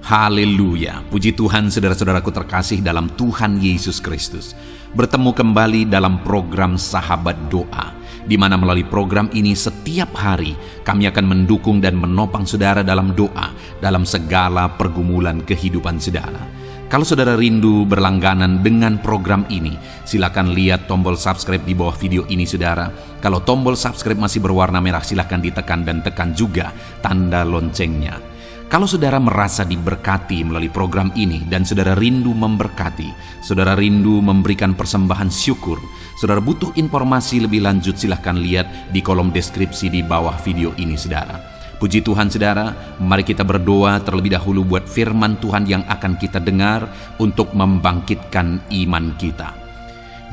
Haleluya, puji Tuhan saudara-saudaraku terkasih dalam Tuhan Yesus Kristus. Bertemu kembali dalam program Sahabat Doa, di mana melalui program ini setiap hari kami akan mendukung dan menopang saudara dalam doa, dalam segala pergumulan kehidupan saudara. Kalau saudara rindu berlangganan dengan program ini, silakan lihat tombol subscribe di bawah video ini saudara. Kalau tombol subscribe masih berwarna merah, silakan ditekan dan tekan juga tanda loncengnya. Kalau saudara merasa diberkati melalui program ini dan saudara rindu memberkati, saudara rindu memberikan persembahan syukur, saudara butuh informasi lebih lanjut, silahkan lihat di kolom deskripsi di bawah video ini saudara. Puji Tuhan saudara, mari kita berdoa terlebih dahulu buat firman Tuhan yang akan kita dengar untuk membangkitkan iman kita.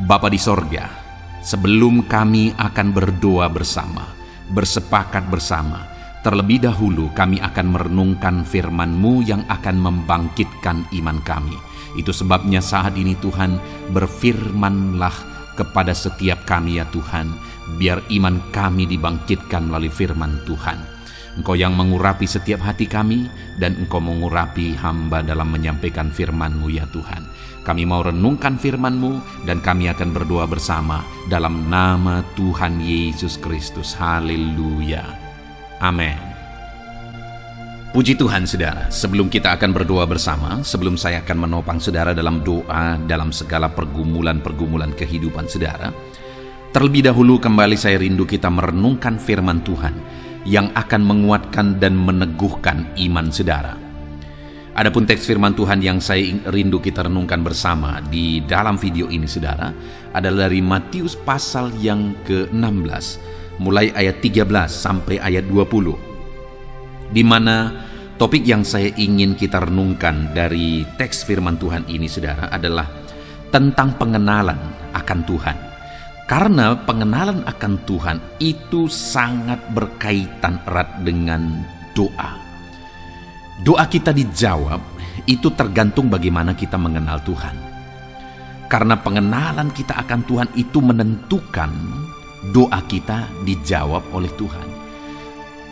Bapa di sorga, sebelum kami akan berdoa bersama, bersepakat bersama, terlebih dahulu kami akan merenungkan firman-Mu yang akan membangkitkan iman kami. Itu sebabnya saat ini Tuhan, berfirmanlah kepada setiap kami ya Tuhan, biar iman kami dibangkitkan melalui firman Tuhan. Engkau yang mengurapi setiap hati kami, dan Engkau mengurapi hamba dalam menyampaikan firman-Mu ya Tuhan. Kami mau renungkan firman-Mu, dan kami akan berdoa bersama dalam nama Tuhan Yesus Kristus. Haleluya. Amin. Puji Tuhan saudara, sebelum kita akan berdoa bersama, sebelum saya akan menopang saudara dalam doa, dalam segala pergumulan-pergumulan kehidupan saudara, terlebih dahulu kembali saya rindu kita merenungkan firman Tuhan yang akan menguatkan dan meneguhkan iman saudara. Adapun teks firman Tuhan yang saya rindu kita renungkan bersama di dalam video ini saudara, adalah dari Matius pasal yang ke-16, mulai ayat 13 sampai ayat 20, di mana topik yang saya ingin kita renungkan dari teks firman Tuhan ini saudara adalah tentang pengenalan akan Tuhan. Karena pengenalan akan Tuhan itu sangat berkaitan erat dengan doa. Doa kita dijawab itu tergantung bagaimana kita mengenal Tuhan. Karena pengenalan kita akan Tuhan itu menentukan doa kita dijawab oleh Tuhan.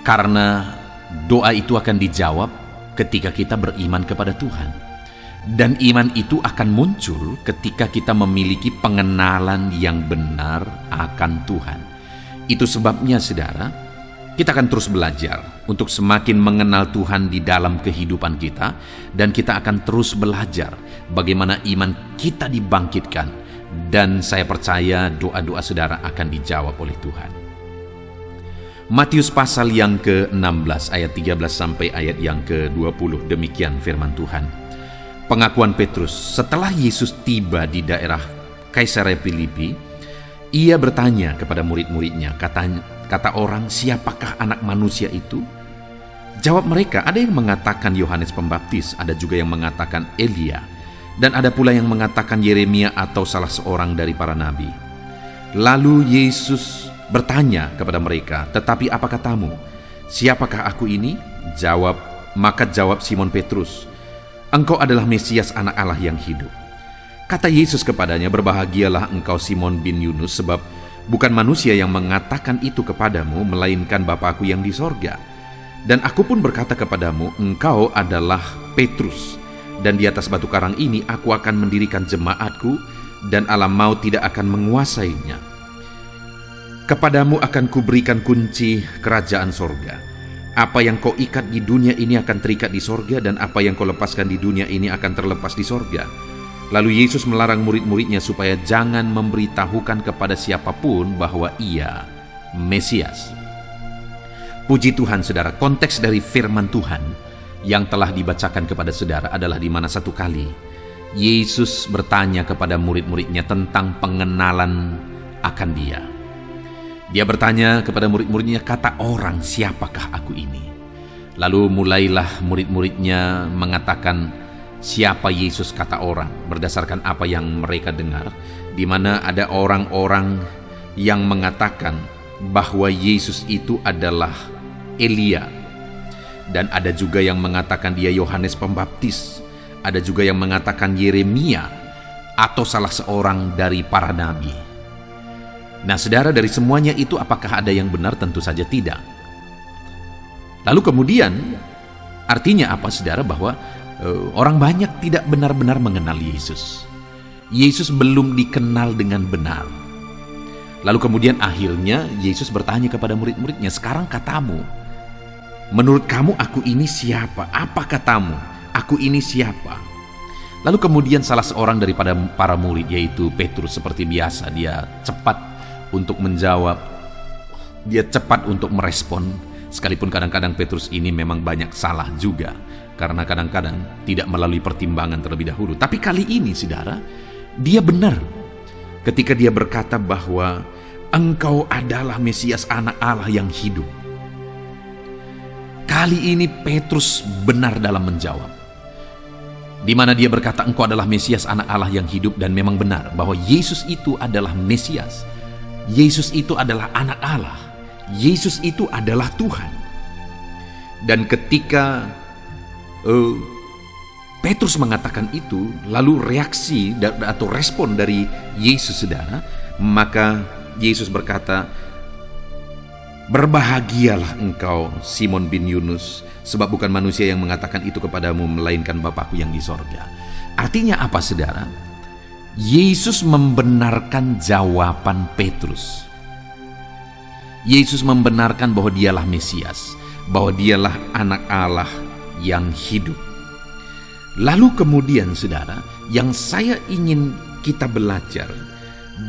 Karena doa itu akan dijawab ketika kita beriman kepada Tuhan. Dan iman itu akan muncul ketika kita memiliki pengenalan yang benar akan Tuhan. Itu sebabnya saudara, kita akan terus belajar untuk semakin mengenal Tuhan di dalam kehidupan kita. Dan kita akan terus belajar bagaimana iman kita dibangkitkan. Dan saya percaya doa-doa saudara akan dijawab oleh Tuhan. Matius pasal yang ke-16 ayat 13 sampai ayat yang ke-20, demikian firman Tuhan. Pengakuan Petrus. Setelah Yesus tiba di daerah Kaisarea Filipi, ia bertanya kepada murid-muridnya, kata orang, siapakah anak manusia itu? Jawab mereka, ada yang mengatakan Yohanes Pembaptis, ada juga yang mengatakan Elia, dan ada pula yang mengatakan Yeremia atau salah seorang dari para nabi. Lalu Yesus bertanya kepada mereka, tetapi apa katamu? Siapakah aku ini? Maka jawab Simon Petrus, engkau adalah Mesias, anak Allah yang hidup. Kata Yesus kepadanya, berbahagialah engkau Simon bin Yunus, sebab bukan manusia yang mengatakan itu kepadamu, melainkan Bapa-Ku yang di sorga. Dan aku pun berkata kepadamu, engkau adalah Petrus, dan di atas batu karang ini aku akan mendirikan jemaatku, dan alam maut tidak akan menguasainya. Kepadamu akan kuberikan kunci kerajaan sorga. Apa yang kau ikat di dunia ini akan terikat di sorga, dan apa yang kau lepaskan di dunia ini akan terlepas di sorga. Lalu Yesus melarang murid-muridnya supaya jangan memberitahukan kepada siapapun bahwa ia Mesias. Puji Tuhan saudara, konteks dari firman Tuhan yang telah dibacakan kepada saudara adalah di mana satu kali Yesus bertanya kepada murid-muridnya tentang pengenalan akan Dia. Dia bertanya kepada murid-muridnya, kata orang, siapakah aku ini? Lalu mulailah murid-muridnya mengatakan siapa Yesus kata orang, berdasarkan apa yang mereka dengar, di mana ada orang-orang yang mengatakan bahwa Yesus itu adalah Elia, dan ada juga yang mengatakan dia Yohanes Pembaptis, ada juga yang mengatakan Yeremia atau salah seorang dari para nabi. Nah saudara, dari semuanya itu apakah ada yang benar? Tentu saja tidak. Lalu kemudian artinya apa saudara? Bahwa orang banyak tidak benar-benar mengenal Yesus. Yesus belum dikenal dengan benar. Lalu kemudian akhirnya Yesus bertanya kepada murid-muridnya, sekarang katamu, menurut kamu aku ini siapa? Apa katamu? Aku ini siapa? Lalu kemudian salah seorang daripada para murid, yaitu Petrus, seperti biasa dia cepat untuk menjawab, dia cepat untuk merespon, sekalipun kadang-kadang Petrus ini memang banyak salah juga, karena kadang-kadang tidak melalui pertimbangan terlebih dahulu. Tapi kali ini saudara, dia benar ketika dia berkata bahwa engkau adalah Mesias, anak Allah yang hidup. Kali ini Petrus benar dalam menjawab, di mana dia berkata engkau adalah Mesias, anak Allah yang hidup, dan memang benar bahwa Yesus itu adalah Mesias. Yesus itu adalah anak Allah. Yesus itu adalah Tuhan. Dan ketika Petrus mengatakan itu, lalu reaksi atau respon dari Yesus saudara, maka Yesus berkata, berbahagialah engkau Simon bin Yunus, sebab bukan manusia yang mengatakan itu kepadamu, melainkan Bapakku yang di sorga. Artinya apa saudara? Yesus membenarkan jawaban Petrus. Yesus membenarkan bahwa dialah Mesias, bahwa dialah anak Allah yang hidup. Lalu kemudian saudara, yang saya ingin kita belajar,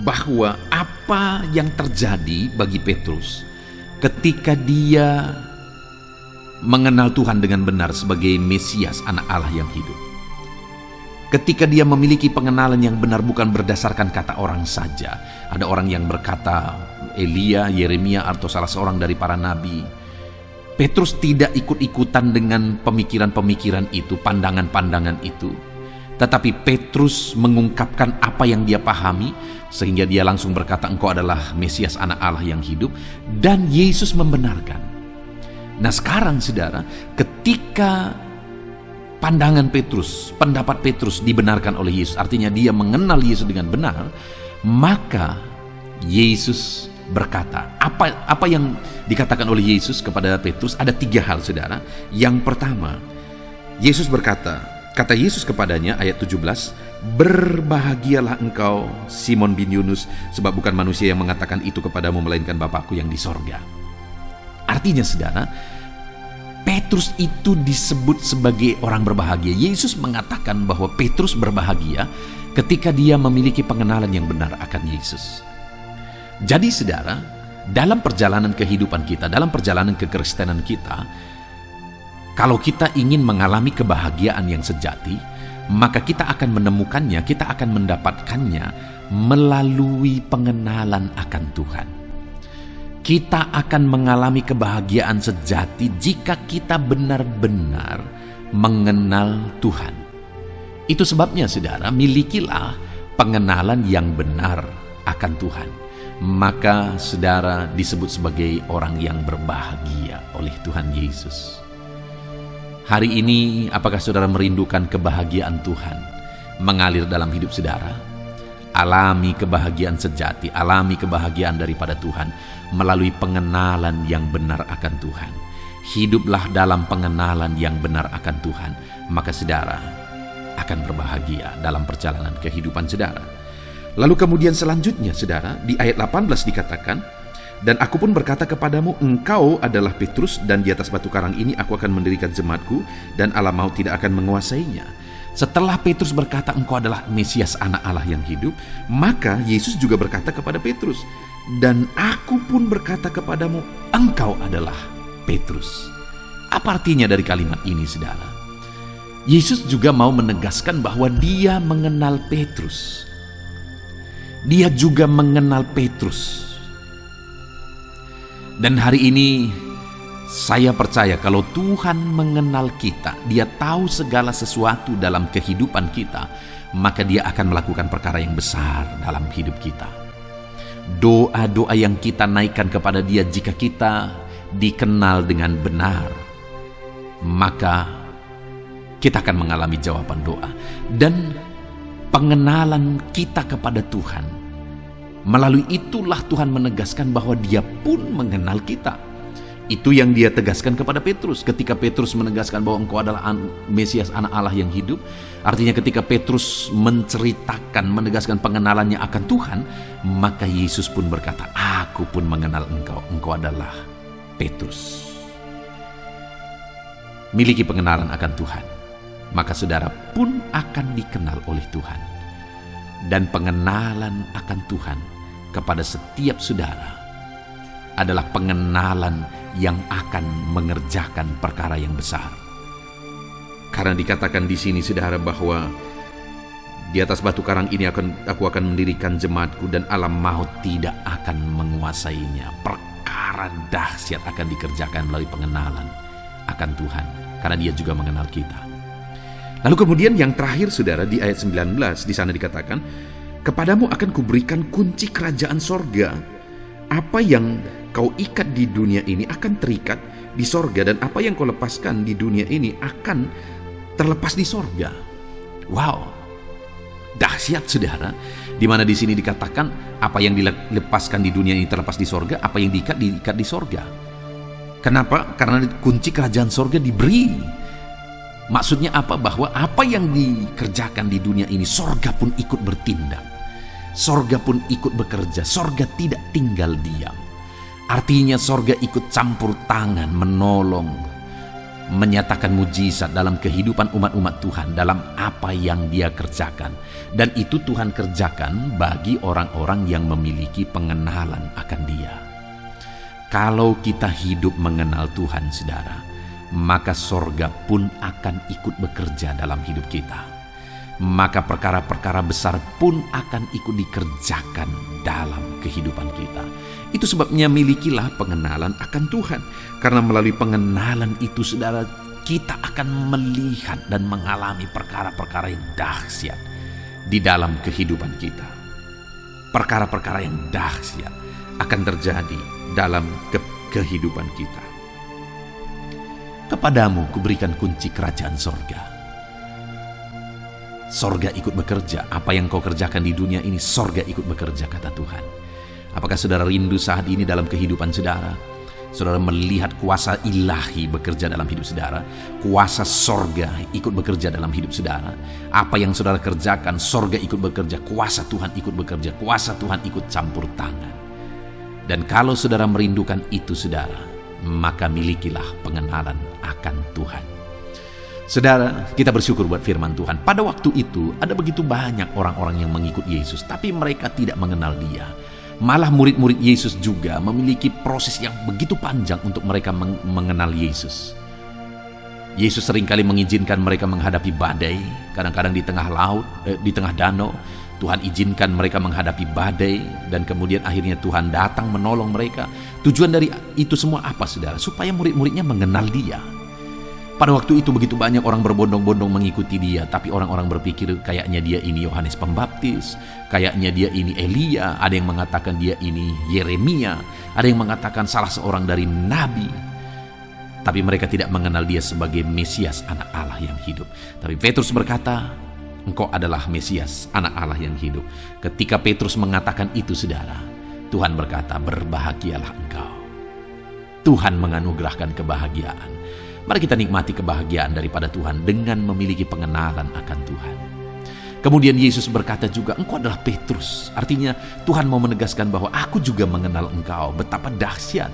bahwa apa yang terjadi bagi Petrus ketika dia mengenal Tuhan dengan benar sebagai Mesias, anak Allah yang hidup. Ketika dia memiliki pengenalan yang benar, bukan berdasarkan kata orang saja. Ada orang yang berkata Elia, Yeremia, atau salah seorang dari para nabi. Petrus tidak ikut-ikutan dengan pemikiran-pemikiran itu, pandangan-pandangan itu. Tetapi Petrus mengungkapkan apa yang dia pahami, sehingga dia langsung berkata engkau adalah Mesias, anak Allah yang hidup. Dan Yesus membenarkan. Nah sekarang saudara, ketika pandangan Petrus, pendapat Petrus dibenarkan oleh Yesus, artinya dia mengenal Yesus dengan benar, maka Yesus berkata, apa yang dikatakan oleh Yesus kepada Petrus? Ada 3 hal saudara. Yang pertama, Yesus berkata, kata Yesus kepadanya, ayat 17, berbahagialah engkau Simon bin Yunus, sebab bukan manusia yang mengatakan itu kepadamu, melainkan Bapakku yang di sorga. Artinya saudara, Petrus itu disebut sebagai orang berbahagia. Yesus mengatakan bahwa Petrus berbahagia ketika dia memiliki pengenalan yang benar akan Yesus. Jadi saudara, dalam perjalanan kehidupan kita, dalam perjalanan kekristenan kita, kalau kita ingin mengalami kebahagiaan yang sejati, maka kita akan menemukannya, kita akan mendapatkannya melalui pengenalan akan Tuhan. Kita akan mengalami kebahagiaan sejati jika kita benar-benar mengenal Tuhan. Itu sebabnya saudara, milikilah pengenalan yang benar akan Tuhan. Maka saudara disebut sebagai orang yang berbahagia oleh Tuhan Yesus. Hari ini apakah saudara merindukan kebahagiaan Tuhan mengalir dalam hidup saudara? Alami kebahagiaan sejati, alami kebahagiaan daripada Tuhan melalui pengenalan yang benar akan Tuhan. Hiduplah dalam pengenalan yang benar akan Tuhan, maka saudara akan berbahagia dalam perjalanan kehidupan saudara. Lalu kemudian selanjutnya saudara, di ayat 18 dikatakan, dan aku pun berkata kepadamu, engkau adalah Petrus, dan di atas batu karang ini aku akan mendirikan jemaatku, dan alam maut tidak akan menguasainya. Setelah Petrus berkata engkau adalah Mesias, anak Allah yang hidup, maka Yesus juga berkata kepada Petrus, dan aku pun berkata kepadamu, engkau adalah Petrus. Apa artinya dari kalimat ini saudara? Yesus juga mau menegaskan bahwa dia mengenal Petrus. Dia juga mengenal Petrus. Dan hari ini saya percaya kalau Tuhan mengenal kita, Dia tahu segala sesuatu dalam kehidupan kita, maka Dia akan melakukan perkara yang besar dalam hidup kita. Doa-doa yang kita naikkan kepada Dia, jika kita dikenal dengan benar, maka kita akan mengalami jawaban doa. Dan pengenalan kita kepada Tuhan, melalui itulah Tuhan menegaskan bahwa Dia pun mengenal kita. Itu yang dia tegaskan kepada Petrus. Ketika Petrus menegaskan bahwa engkau adalah Mesias, anak Allah yang hidup, artinya ketika Petrus menceritakan, menegaskan pengenalannya akan Tuhan, maka Yesus pun berkata, aku pun mengenal engkau, engkau adalah Petrus. Miliki pengenalan akan Tuhan, maka saudara pun akan dikenal oleh Tuhan. Dan pengenalan akan Tuhan kepada setiap saudara adalah pengenalan yang akan mengerjakan perkara yang besar. Karena dikatakan di sini saudara bahwa di atas batu karang ini aku akan mendirikan jemaatku dan alam maut tidak akan menguasainya. Perkara dahsyat akan dikerjakan melalui pengenalan akan Tuhan, karena Dia juga mengenal kita. Lalu kemudian yang terakhir saudara, di ayat 19 di sana dikatakan, kepadamu akan kuberikan kunci kerajaan sorga. Apa yang kau ikat di dunia ini akan terikat di sorga, dan apa yang kau lepaskan di dunia ini akan terlepas di sorga. Wow, dahsyat saudara. Di mana di sini dikatakan apa yang dilepaskan di dunia ini terlepas di sorga, apa yang diikat di sorga. Kenapa? Karena kunci kerajaan sorga diberi. Maksudnya apa? Bahwa apa yang dikerjakan di dunia ini, sorga pun ikut bertindak. Sorga pun ikut bekerja. Sorga tidak tinggal diam. Artinya sorga ikut campur tangan, menolong, menyatakan mujizat dalam kehidupan umat-umat Tuhan, dalam apa yang Dia kerjakan. Dan itu Tuhan kerjakan bagi orang-orang yang memiliki pengenalan akan Dia. Kalau kita hidup mengenal Tuhan saudara, maka sorga pun akan ikut bekerja dalam hidup kita. Maka perkara-perkara besar pun akan ikut dikerjakan dalam kehidupan kita. Itu sebabnya milikilah pengenalan akan Tuhan. Karena melalui pengenalan itu saudara, kita akan melihat dan mengalami perkara-perkara yang dahsyat di dalam kehidupan kita. Perkara-perkara yang dahsyat akan terjadi dalam kehidupan kita. Kepadamu kuberikan kunci kerajaan sorga. Sorga ikut bekerja. Apa yang kau kerjakan di dunia ini, sorga ikut bekerja, kata Tuhan. Apakah saudara rindu saat ini dalam kehidupan saudara? Saudara melihat kuasa ilahi bekerja dalam hidup saudara. Kuasa sorga ikut bekerja dalam hidup saudara. Apa yang saudara kerjakan, sorga ikut bekerja. Kuasa Tuhan ikut bekerja. Kuasa Tuhan ikut campur tangan. Dan kalau saudara merindukan itu saudara, maka milikilah pengenalan akan Tuhan. Saudara, kita bersyukur buat firman Tuhan. Pada waktu itu ada begitu banyak orang-orang yang mengikut Yesus, tapi mereka tidak mengenal Dia. Malah murid-murid Yesus juga memiliki proses yang begitu panjang untuk mereka mengenal Yesus. Yesus seringkali mengizinkan mereka menghadapi badai, kadang-kadang di tengah laut, di tengah danau. Tuhan izinkan mereka menghadapi badai, dan kemudian akhirnya Tuhan datang menolong mereka. Tujuan dari itu semua apa saudara? Supaya murid-muridnya mengenal Dia. Pada waktu itu begitu banyak orang berbondong-bondong mengikuti Dia, tapi orang-orang berpikir kayaknya Dia ini Yohanes Pembaptis, kayaknya Dia ini Elia, ada yang mengatakan Dia ini Yeremia, ada yang mengatakan salah seorang dari nabi. Tapi mereka tidak mengenal Dia sebagai Mesias, anak Allah yang hidup. Tapi Petrus berkata, engkau adalah Mesias, anak Allah yang hidup. Ketika Petrus mengatakan itu saudara, Tuhan berkata, berbahagialah engkau. Tuhan menganugerahkan kebahagiaan. Mari kita nikmati kebahagiaan daripada Tuhan dengan memiliki pengenalan akan Tuhan. Kemudian Yesus berkata juga, engkau adalah Petrus. Artinya Tuhan mau menegaskan bahwa aku juga mengenal engkau. Betapa dahsyat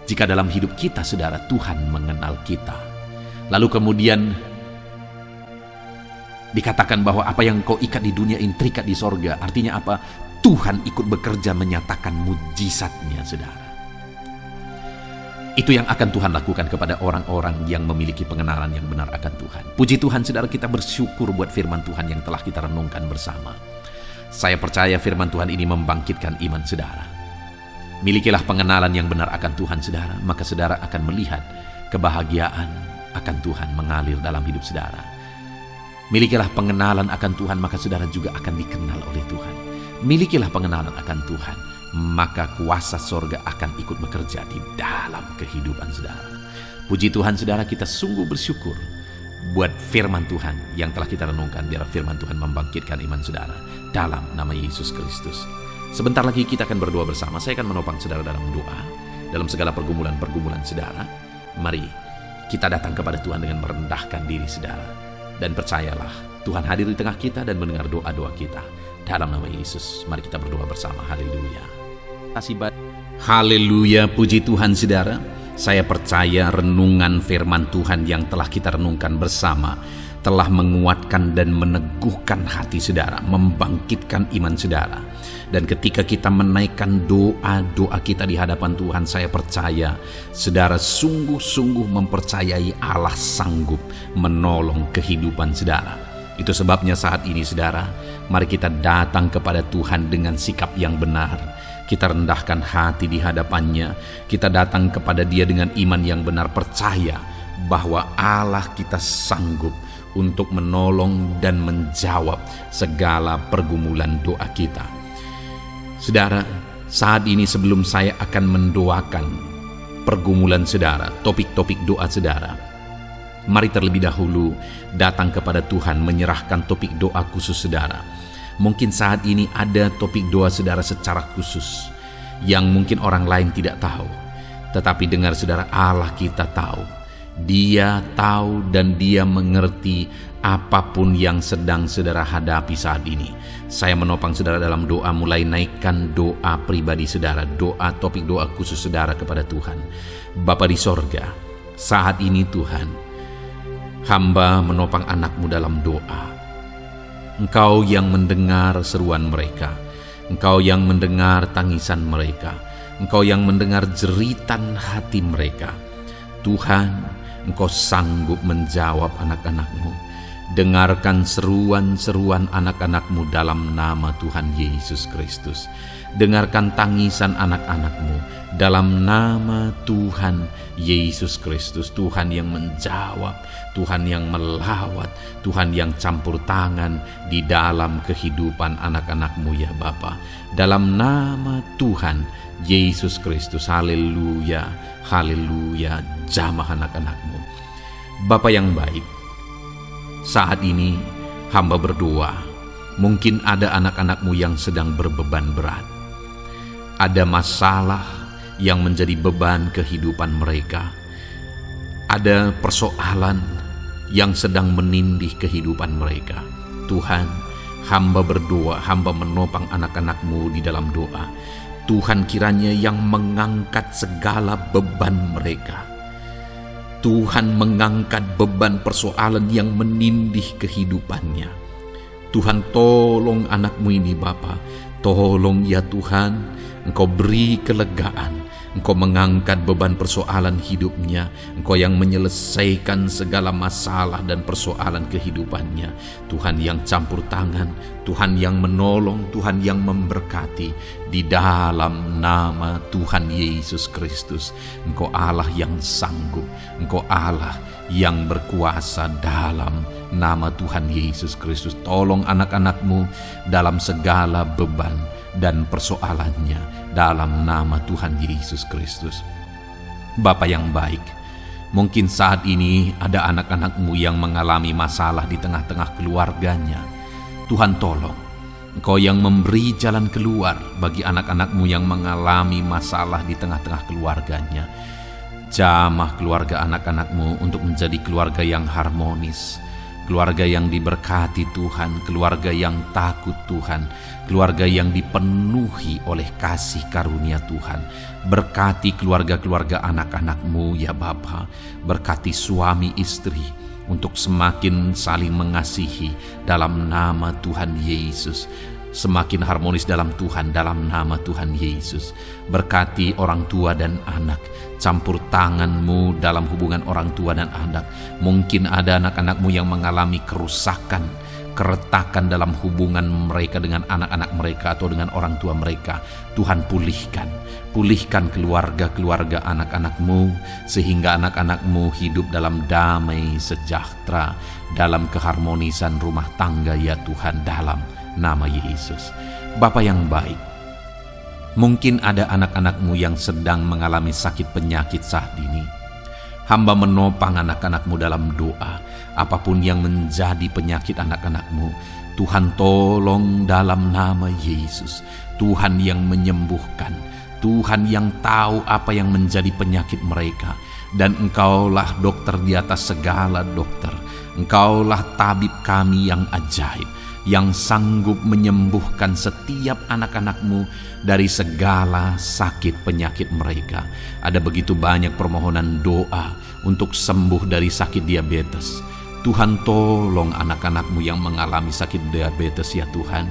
jika dalam hidup kita saudara, Tuhan mengenal kita. Lalu kemudian dikatakan bahwa apa yang kau ikat di dunia ini terikat di sorga. Artinya apa? Tuhan ikut bekerja menyatakan mujizatnya saudara. Itu yang akan Tuhan lakukan kepada orang-orang yang memiliki pengenalan yang benar akan Tuhan. Puji Tuhan saudara, kita bersyukur buat firman Tuhan yang telah kita renungkan bersama. Saya percaya firman Tuhan ini membangkitkan iman saudara. Milikilah pengenalan yang benar akan Tuhan saudara, maka saudara akan melihat kebahagiaan akan Tuhan mengalir dalam hidup saudara. Milikilah pengenalan akan Tuhan, maka saudara juga akan dikenal oleh Tuhan. Milikilah pengenalan akan Tuhan, maka kuasa sorga akan ikut bekerja di dalam kehidupan saudara. Puji Tuhan saudara, kita sungguh bersyukur buat firman Tuhan yang telah kita renungkan. Biar firman Tuhan membangkitkan iman saudara dalam nama Yesus Kristus. Sebentar lagi kita akan berdoa bersama. Saya akan menopang saudara dalam doa. dalam segala pergumulan-pergumulan saudara. Mari kita datang kepada Tuhan dengan merendahkan diri saudara. Dan percayalah, Tuhan hadir di tengah kita dan mendengar doa-doa kita. Dalam nama Yesus, mari kita berdoa bersama. Haleluya. Haleluya, puji Tuhan saudara. Saya percaya renungan firman Tuhan yang telah kita renungkan bersama telah menguatkan dan meneguhkan hati saudara, membangkitkan iman saudara. Dan ketika kita menaikkan doa-doa kita di hadapan Tuhan, saya percaya saudara sungguh-sungguh mempercayai Allah sanggup menolong kehidupan saudara. Itu sebabnya saat ini saudara, mari kita datang kepada Tuhan dengan sikap yang benar. Kita rendahkan hati di hadapannya. Kita datang kepada Dia dengan iman yang benar, percaya bahwa Allah kita sanggup untuk menolong dan menjawab segala pergumulan doa kita. Saudara, saat ini sebelum saya akan mendoakan pergumulan saudara, topik-topik doa saudara, mari terlebih dahulu datang kepada Tuhan menyerahkan topik doa khusus saudara. Mungkin saat ini ada topik doa saudara secara khusus yang mungkin orang lain tidak tahu. Tetapi dengar saudara, Allah kita tahu. Dia tahu dan Dia mengerti apapun yang sedang saudara hadapi saat ini. Saya menopang saudara dalam doa, mulai naikkan doa pribadi saudara, doa topik doa khusus saudara kepada Tuhan. Bapa di sorga, saat ini Tuhan, hamba menopang anak-Mu dalam doa. Engkau yang mendengar seruan mereka, Engkau yang mendengar tangisan mereka, Engkau yang mendengar jeritan hati mereka. Tuhan, Engkau sanggup menjawab anak-anak-Mu. Dengarkan seruan-seruan anak-anak-Mu dalam nama Tuhan Yesus Kristus. Dengarkan tangisan anak-anak-Mu dalam nama Tuhan Yesus Kristus. Tuhan yang menjawab, Tuhan yang melawat, Tuhan yang campur tangan di dalam kehidupan anak-anak-Mu ya Bapa. Dalam nama Tuhan Yesus Kristus. Haleluya, haleluya. Jamah anak-anak-Mu. Bapa yang baik, saat ini hamba berdoa, mungkin ada anak-anak-Mu yang sedang berbeban berat. Ada masalah yang menjadi beban kehidupan mereka. Ada persoalan yang sedang menindih kehidupan mereka. Tuhan, hamba berdoa, hamba menopang anak-anak-Mu di dalam doa. Tuhan kiranya yang mengangkat segala beban mereka. Tuhan mengangkat beban persoalan yang menindih kehidupannya. Tuhan tolong anak-Mu ini Bapa. Tolong ya Tuhan, Engkau beri kelegaan. Engkau mengangkat beban persoalan hidupnya. Engkau yang menyelesaikan segala masalah dan persoalan kehidupannya. Tuhan yang campur tangan, Tuhan yang menolong, Tuhan yang memberkati. Di dalam nama Tuhan Yesus Kristus, Engkau Allah yang sanggup, Engkau Allah yang berkuasa. Dalam nama Tuhan Yesus Kristus, tolong anak-anak-Mu dalam segala beban dan persoalannya dalam nama Tuhan Yesus Kristus. Bapa yang baik, mungkin saat ini ada anak-anak-Mu yang mengalami masalah di tengah-tengah keluarganya. Tuhan tolong, Engkau yang memberi jalan keluar bagi anak-anak-Mu yang mengalami masalah di tengah-tengah keluarganya. Jamah keluarga anak-anak-Mu untuk menjadi keluarga yang harmonis, keluarga yang diberkati Tuhan, keluarga yang takut Tuhan, keluarga yang dipenuhi oleh kasih karunia Tuhan. Berkati keluarga-keluarga anak-anak-Mu ya Bapa. Berkati suami istri untuk semakin saling mengasihi dalam nama Tuhan Yesus. Semakin harmonis dalam Tuhan, dalam nama Tuhan Yesus. Berkati orang tua dan anak, campur tangan-Mu dalam hubungan orang tua dan anak. Mungkin ada anak-anak-Mu yang mengalami kerusakan, keretakan dalam hubungan mereka dengan anak-anak mereka atau dengan orang tua mereka. Tuhan pulihkan keluarga-keluarga anak-anak-Mu, sehingga anak-anak-Mu hidup dalam damai sejahtera, dalam keharmonisan rumah tangga ya Tuhan, dalam nama Yesus. Bapa yang baik, mungkin ada anak-anak-Mu yang sedang mengalami sakit penyakit saat ini. Hamba menopang anak-anak-Mu dalam doa. Apapun yang menjadi penyakit anak-anak-Mu, Tuhan tolong dalam nama Yesus. Tuhan yang menyembuhkan, Tuhan yang tahu apa yang menjadi penyakit mereka. Dan Engkaulah dokter di atas segala dokter. Engkaulah tabib kami yang ajaib, yang sanggup menyembuhkan setiap anak-anak-Mu dari segala sakit penyakit mereka. Ada begitu banyak permohonan doa untuk sembuh dari sakit diabetes. Tuhan, tolong anak-anak-Mu yang mengalami sakit diabetes ya Tuhan.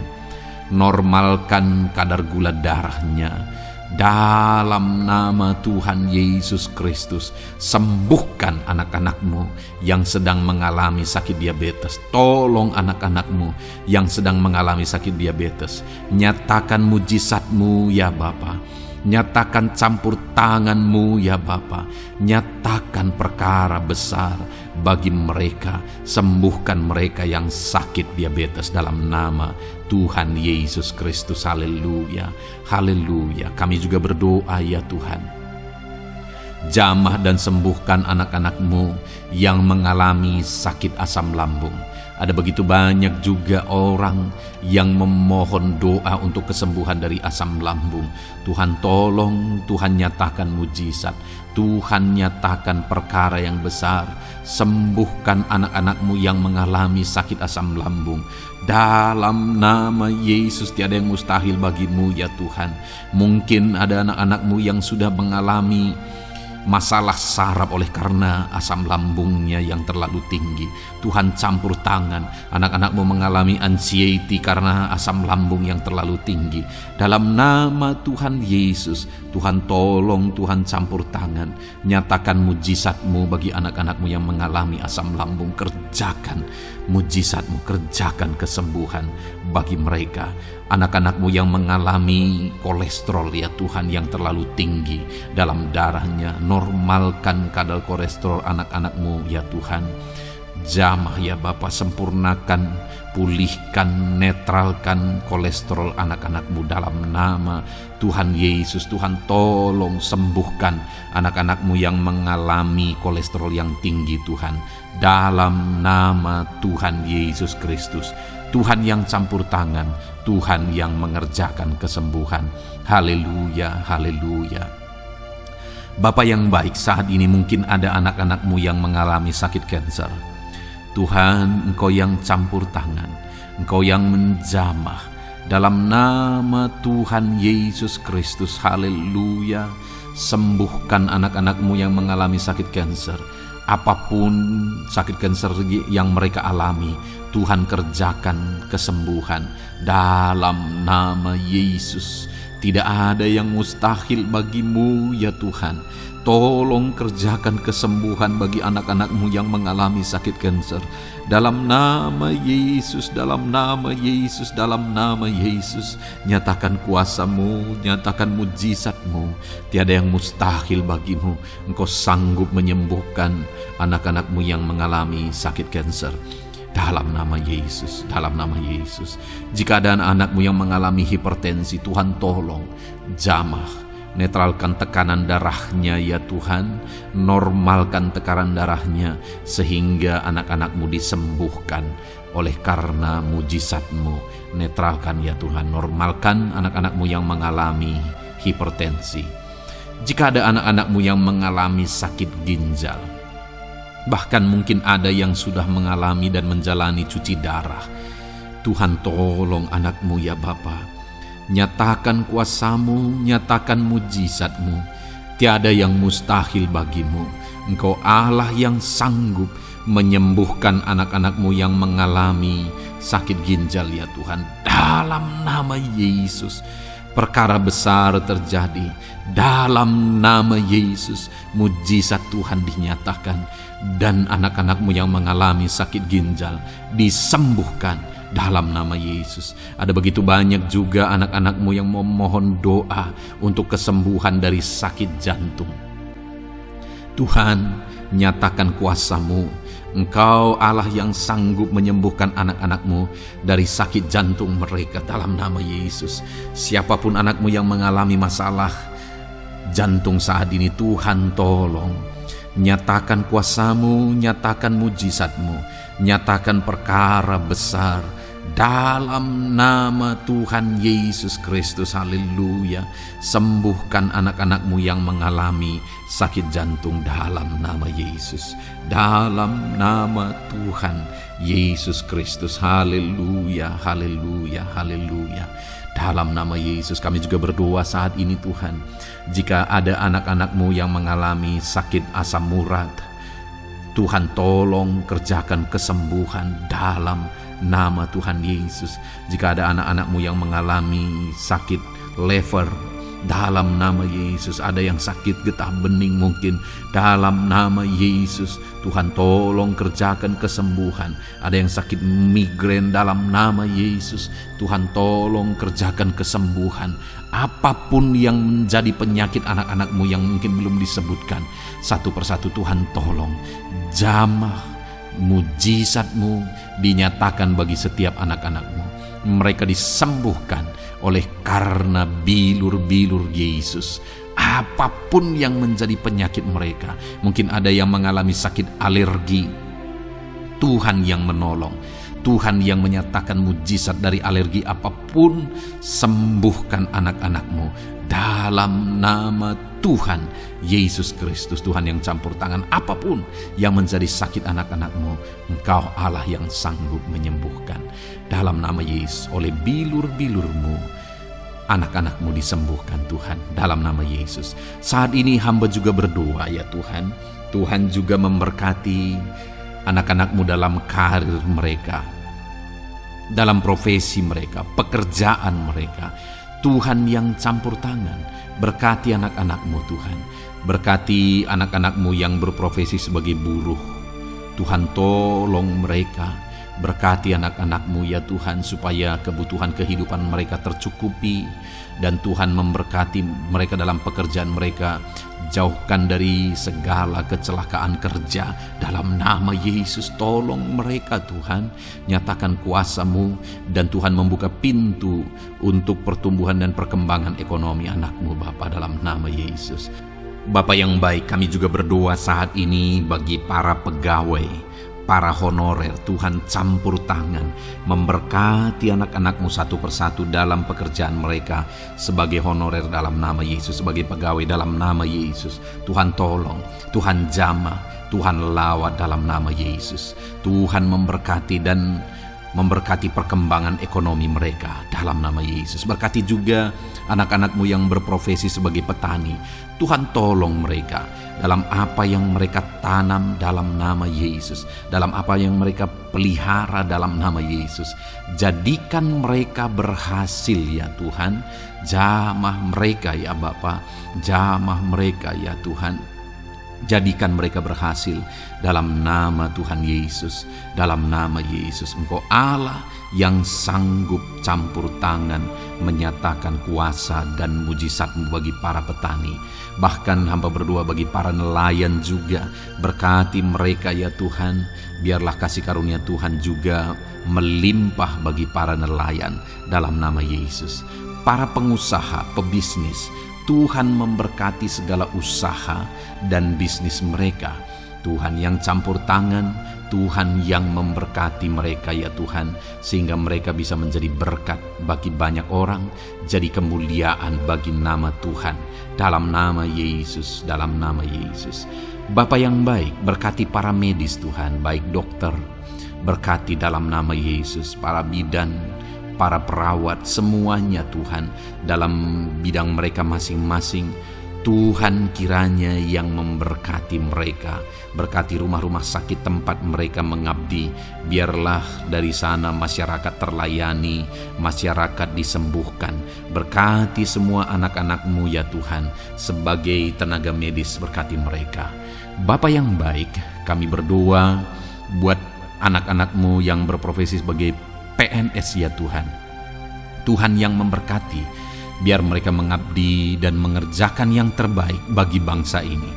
Normalkan kadar gula darahnya. Dalam nama Tuhan Yesus Kristus, sembuhkan anak-anak-Mu yang sedang mengalami sakit diabetes. Tolong anak-anak-Mu yang sedang mengalami sakit diabetes. Nyatakan mujizat-Mu ya Bapa. Nyatakan campur tangan-Mu ya Bapa. Nyatakan perkara besar bagi mereka. Sembuhkan mereka yang sakit diabetes dalam nama Tuhan Yesus Kristus. Haleluya, haleluya. Kami juga berdoa ya Tuhan, jamah dan sembuhkan anak-anak-Mu yang mengalami sakit asam lambung. Ada begitu banyak juga orang yang memohon doa untuk kesembuhan dari asam lambung. Tuhan tolong, Tuhan nyatakan mujizat, Tuhan nyatakan perkara yang besar. Sembuhkan anak-anak-Mu yang mengalami sakit asam lambung. Dalam nama Yesus, tiada yang mustahil bagi-Mu ya Tuhan. Mungkin ada anak-anak-Mu yang sudah mengalami masalah saraf oleh karena asam lambungnya yang terlalu tinggi. Tuhan campur tangan. Anak-anak-Mu mengalami anxiety karena asam lambung yang terlalu tinggi. Dalam nama Tuhan Yesus, Tuhan tolong, Tuhan campur tangan. Nyatakan mujizat-Mu bagi anak-anak-Mu yang mengalami asam lambung. Kerjakan mujizat-Mu, kerjakan kesembuhan bagi mereka. Anak-anak-Mu yang mengalami kolesterol ya Tuhan yang terlalu tinggi dalam darahnya, normalkan kadar kolesterol anak-anak-Mu ya Tuhan. Jamah ya Bapa, sempurnakan, pulihkan, netralkan kolesterol anak-anak-Mu dalam nama Tuhan Yesus. Tuhan tolong sembuhkan anak-anak-Mu yang mengalami kolesterol yang tinggi Tuhan. Dalam nama Tuhan Yesus Kristus. Tuhan yang campur tangan, Tuhan yang mengerjakan kesembuhan. Haleluya, haleluya. Bapa yang baik, saat ini mungkin ada anak-anak-Mu yang mengalami sakit kanker. Tuhan, Engkau yang campur tangan, Engkau yang menjamah. Dalam nama Tuhan Yesus Kristus, haleluya. Sembuhkan anak-anak-Mu yang mengalami sakit kanker. Apapun sakit kanker yang mereka alami, Tuhan kerjakan kesembuhan dalam nama Yesus. Tidak ada yang mustahil bagi-Mu ya Tuhan. Tolong kerjakan kesembuhan bagi anak-anak-Mu yang mengalami sakit kanker. Dalam nama Yesus, dalam nama Yesus, dalam nama Yesus. Nyatakan kuasa-Mu, nyatakan mujizat-Mu. Tiada yang mustahil bagi-Mu. Engkau sanggup menyembuhkan anak-anak-Mu yang mengalami sakit kanker. Dalam nama Yesus, dalam nama Yesus. Jika ada anak-anak-Mu yang mengalami hipertensi, Tuhan tolong jamah, netralkan tekanan darahnya ya Tuhan. Normalkan tekanan darahnya sehingga anak-anak-Mu disembuhkan oleh karena mujizat-Mu. Netralkan ya Tuhan, normalkan anak-anak-Mu yang mengalami hipertensi. Jika ada anak-anak-Mu yang mengalami sakit ginjal, bahkan mungkin ada yang sudah mengalami dan menjalani cuci darah, Tuhan tolong anak-Mu ya Bapa. Nyatakan kuasa-Mu, nyatakan mujizat-Mu. Tiada yang mustahil bagi-Mu. Engkau Allah yang sanggup menyembuhkan anak-anak-Mu yang mengalami sakit ginjal ya Tuhan. Dalam nama Yesus, perkara besar terjadi. Dalam nama Yesus, mujizat Tuhan dinyatakan. Dan anak-anak-Mu yang mengalami sakit ginjal disembuhkan dalam nama Yesus. Ada begitu banyak juga anak-anak-Mu yang memohon doa untuk kesembuhan dari sakit jantung. Tuhan, nyatakan kuasa-Mu. Engkau Allah yang sanggup menyembuhkan anak-anak-Mu dari sakit jantung mereka dalam nama Yesus. Siapapun anak-Mu yang mengalami masalah jantung saat ini, Tuhan tolong. Nyatakan kuasa-Mu, nyatakan mujizat-Mu, nyatakan perkara besar Dalam nama Tuhan Yesus Kristus, haleluya. Sembuhkan anak-anakmu yang mengalami sakit jantung dalam nama Yesus. Dalam nama Tuhan Yesus Kristus, haleluya, haleluya, haleluya. Dalam nama Yesus kami juga berdoa saat ini Tuhan. Jika ada anak-anakmu yang mengalami sakit asam urat, Tuhan tolong kerjakan kesembuhan dalam nama Tuhan Yesus. Jika ada anak-anakmu yang mengalami sakit liver, dalam nama Yesus. Ada yang sakit getah bening mungkin, dalam nama Yesus Tuhan tolong kerjakan kesembuhan. Ada yang sakit migrain, dalam nama Yesus Tuhan tolong kerjakan kesembuhan. Apapun yang menjadi penyakit anak-anakmu yang mungkin belum disebutkan, satu persatu Tuhan tolong. Jamah mujizatmu dinyatakan bagi setiap anak-anakmu. Mereka disembuhkan oleh karena bilur-bilur Yesus. Apapun yang menjadi penyakit mereka, mungkin ada yang mengalami sakit alergi, Tuhan yang menolong, Tuhan yang menyatakan mujizat dari alergi apapun. Sembuhkan anak-anakmu dalam nama Tuhan Yesus Kristus. Tuhan yang campur tangan apapun yang menjadi sakit anak-anakmu, Engkau Allah yang sanggup menyembuhkan. Dalam nama Yesus, oleh bilur-bilurmu anak-anakmu disembuhkan Tuhan, dalam nama Yesus. Saat ini hamba juga berdoa ya Tuhan, Tuhan juga memberkati anak-anakmu dalam karir mereka, dalam profesi mereka, pekerjaan mereka. Tuhan yang campur tangan, berkati anak-anakmu Tuhan. Berkati anak-anakmu yang berprofesi sebagai buruh, Tuhan tolong mereka. Berkati anak-anakmu ya Tuhan, supaya kebutuhan kehidupan mereka tercukupi. Dan Tuhan memberkati mereka dalam pekerjaan mereka. Jauhkan dari segala kecelakaan kerja dalam nama Yesus. Tolong mereka Tuhan, nyatakan kuasa-Mu, dan Tuhan membuka pintu untuk pertumbuhan dan perkembangan ekonomi anakmu Bapa, dalam nama Yesus. Bapa yang baik, kami juga berdoa saat ini bagi para pegawai, para honorer. Tuhan campur tangan, memberkati anak-anakmu satu persatu dalam pekerjaan mereka sebagai honorer dalam nama Yesus, sebagai pegawai dalam nama Yesus. Tuhan tolong, Tuhan jamah, Tuhan lawat dalam nama Yesus. Tuhan memberkati dan memberkati perkembangan ekonomi mereka dalam nama Yesus. Berkati juga anak-anakmu yang berprofesi sebagai petani. Tuhan tolong mereka dalam apa yang mereka tanam dalam nama Yesus, dalam apa yang mereka pelihara dalam nama Yesus. Jadikan mereka berhasil ya Tuhan. Jamah mereka ya Bapa, jamah mereka ya Tuhan. Jadikan mereka berhasil dalam nama Tuhan Yesus, dalam nama Yesus. Engkau Allah yang sanggup campur tangan, menyatakan kuasa dan mujizat-Mu bagi para petani. Bahkan hamba berdoa bagi para nelayan juga. Berkati mereka ya Tuhan. Biarlah kasih karunia Tuhan juga melimpah bagi para nelayan dalam nama Yesus. Para pengusaha, pebisnis, Tuhan memberkati segala usaha dan bisnis mereka. Tuhan yang campur tangan, Tuhan yang memberkati mereka ya Tuhan, sehingga mereka bisa menjadi berkat bagi banyak orang, jadi kemuliaan bagi nama Tuhan, dalam nama Yesus, dalam nama Yesus. Bapa yang baik, berkati para medis Tuhan, baik dokter, berkati dalam nama Yesus, para bidan, para perawat, semuanya Tuhan, dalam bidang mereka masing-masing. Tuhan kiranya yang memberkati mereka. Berkati rumah-rumah sakit tempat mereka mengabdi. Biarlah dari sana masyarakat terlayani, masyarakat disembuhkan. Berkati semua anak-anak-Mu ya Tuhan, sebagai tenaga medis, berkati mereka. Bapa yang baik, kami berdoa buat anak-anak-Mu yang berprofesi sebagai PNS ya Tuhan. Tuhan yang memberkati, biar mereka mengabdi dan mengerjakan yang terbaik bagi bangsa ini.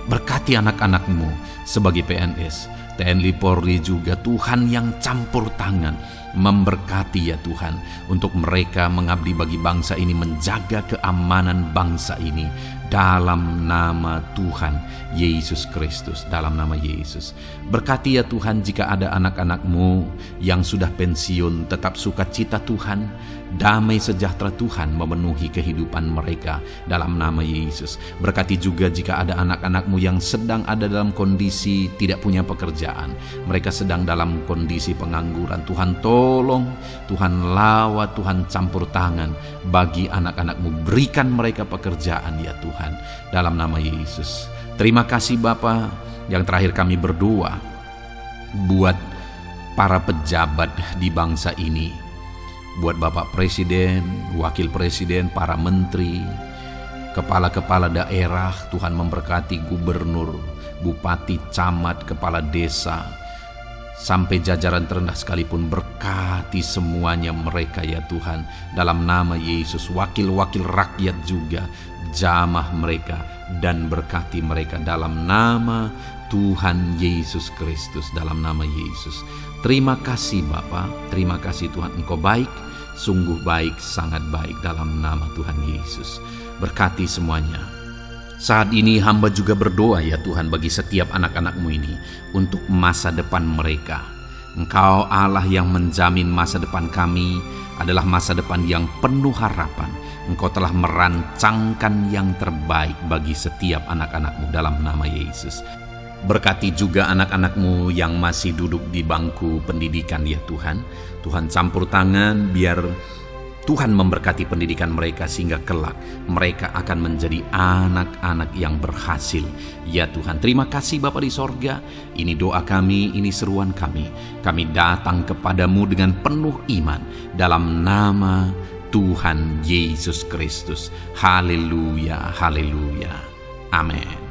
Berkati anak-anak-Mu sebagai PNS, TNI Polri juga. Tuhan yang campur tangan, memberkati ya Tuhan, untuk mereka mengabdi bagi bangsa ini, menjaga keamanan bangsa ini dalam nama Tuhan Yesus Kristus, dalam nama Yesus. Berkati ya Tuhan, jika ada anak-anak-Mu yang sudah pensiun, tetap sukacita Tuhan, damai sejahtera Tuhan memenuhi kehidupan mereka dalam nama Yesus. Berkati juga jika ada anak-anak-Mu yang sedang ada dalam kondisi tidak punya pekerjaan, mereka sedang dalam kondisi pengangguran. Tuhan tolong, Tuhan lawat, Tuhan campur tangan bagi anak-anak-Mu, berikan mereka pekerjaan ya Tuhan, dalam nama Yesus. Terima kasih Bapa. Yang terakhir kami berdoa buat para pejabat di bangsa ini, buat Bapak Presiden, Wakil Presiden, para menteri, kepala-kepala daerah. Tuhan memberkati gubernur, bupati, camat, kepala desa, sampai jajaran terendah sekalipun. Berkati semuanya mereka ya Tuhan, dalam nama Yesus. Wakil-wakil rakyat juga, jamah mereka dan berkati mereka dalam nama Tuhan Yesus Kristus, dalam nama Yesus. Terima kasih Bapa, terima kasih Tuhan, Engkau baik, sungguh baik, sangat baik, dalam nama Tuhan Yesus. Berkati semuanya. Saat ini hamba juga berdoa ya Tuhan bagi setiap anak-anak-Mu ini untuk masa depan mereka. Engkau Allah yang menjamin masa depan kami adalah masa depan yang penuh harapan. Engkau telah merancangkan yang terbaik bagi setiap anak-anak-Mu dalam nama Yesus. Berkati juga anak-anak-Mu yang masih duduk di bangku pendidikan ya Tuhan. Tuhan campur tangan, biar Tuhan memberkati pendidikan mereka sehingga kelak mereka akan menjadi anak-anak yang berhasil. Ya Tuhan, terima kasih Bapa di sorga. Ini doa kami, ini seruan kami. Kami datang kepadamu dengan penuh iman dalam nama Tuhan Yesus Kristus. Haleluya, haleluya. Amin.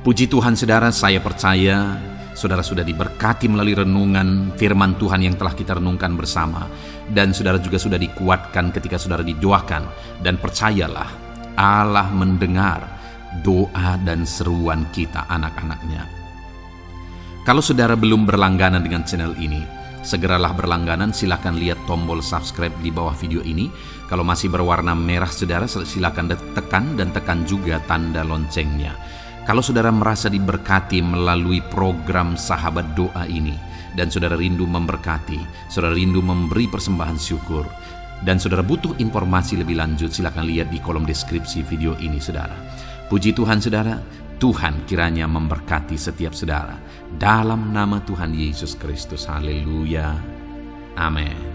Puji Tuhan saudara, saya percaya saudara sudah diberkati melalui renungan firman Tuhan yang telah kita renungkan bersama. Dan saudara juga sudah dikuatkan ketika saudara didoakan. Dan percayalah, Allah mendengar doa dan seruan kita anak-anaknya. Kalau saudara belum berlangganan dengan channel ini, segeralah berlangganan. Silakan lihat tombol subscribe di bawah video ini. Kalau masih berwarna merah saudara, silakan tekan juga tanda loncengnya. Kalau saudara merasa diberkati melalui program Sahabat Doa ini, dan saudara rindu memberkati, saudara rindu memberi persembahan syukur, dan saudara butuh informasi lebih lanjut, silakan lihat di kolom deskripsi video ini saudara. Puji Tuhan saudara, Tuhan kiranya memberkati setiap saudara. Dalam nama Tuhan Yesus Kristus, haleluya, amin.